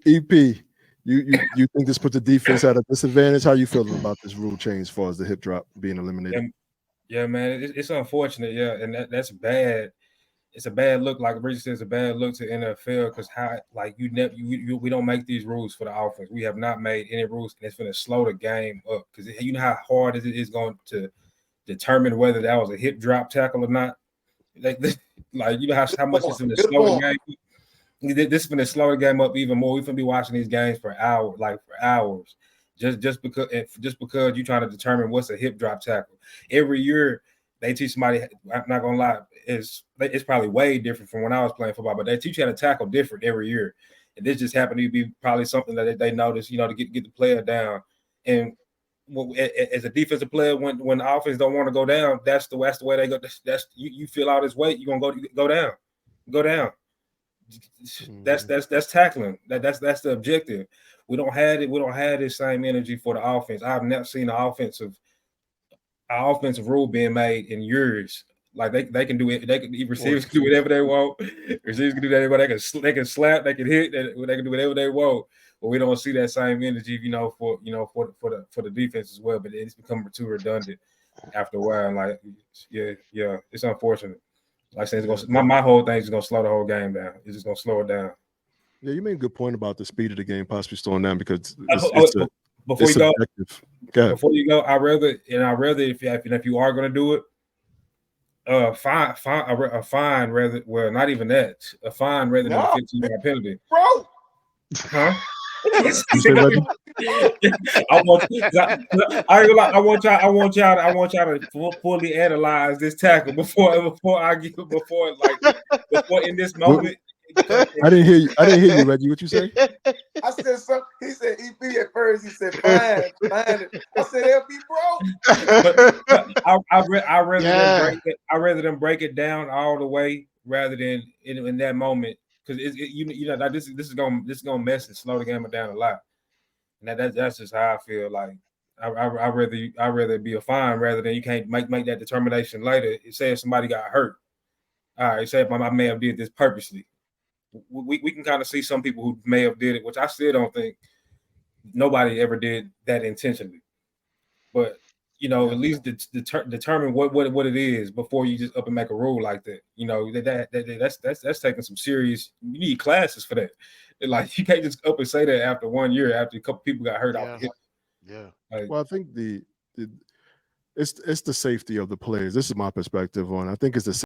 EP, you think this puts the defense at a disadvantage? How you feeling about this rule change as far as the hip drop being eliminated? Yeah, man, it's unfortunate. Yeah, and that's bad. It's a bad look. Like Richard said, it's a bad look to NFL because how like we don't make these rules for the offense. We have not made any rules, and it's going to slow the game up because you know how hard it is going to determine whether that was a hip drop tackle or not. Like you know how much it's going to slow the game. This is going to slow the game up even more. We're going to be watching these games for hours, just because you're trying to determine what's a hip drop tackle. Every year they teach somebody. I'm not gonna lie, it's probably way different from when I was playing football, but they teach you how to tackle different every year. And this just happened to be probably something that they noticed, you know, to get the player down. And as a defensive player, when the offense don't want to go down, that's the way they go. That's you feel all this weight, you're gonna go down. That's tackling. That's the objective. We don't have it. We don't have this same energy for the offense. I've never seen an offensive rule being made in years. Like they can do it. Receivers can do whatever they want. Receivers can do that. They can slap. They can hit. They can do whatever they want. But we don't see that same energy, for the defense as well. But it's become too redundant after a while. Like yeah, it's unfortunate. Like I said, my whole thing is gonna slow the whole game down. It's just gonna slow it down. Yeah, you made a good point about the speed of the game possibly slowing down because before you go, I rather if you are gonna do it, a fine rather not even that, a fine rather than a 15-yard penalty, bro. Huh? I want y'all to fully analyze this tackle before in this moment. I didn't hear you, Reggie. What you say? I said something. He said EP at first. He said fine. I said LP, bro. I rather than break it down all the way rather than in that moment because this is gonna mess and slow the game down a lot. And that's just how I feel. Like I rather be a fine rather than you can't make that determination later. Say if somebody got hurt, all right. Say if I may have did this purposely. We can kind of see some people who may have did it, which I still don't think nobody ever did that intentionally. But at least determine what it is before you just up and make a rule like that. That's taking some serious. You need classes for that. Like you can't just up and say that after 1 year after a couple people got hurt off the hip. Yeah. Well, I think it's the safety of the players. This is my perspective on. I think it's the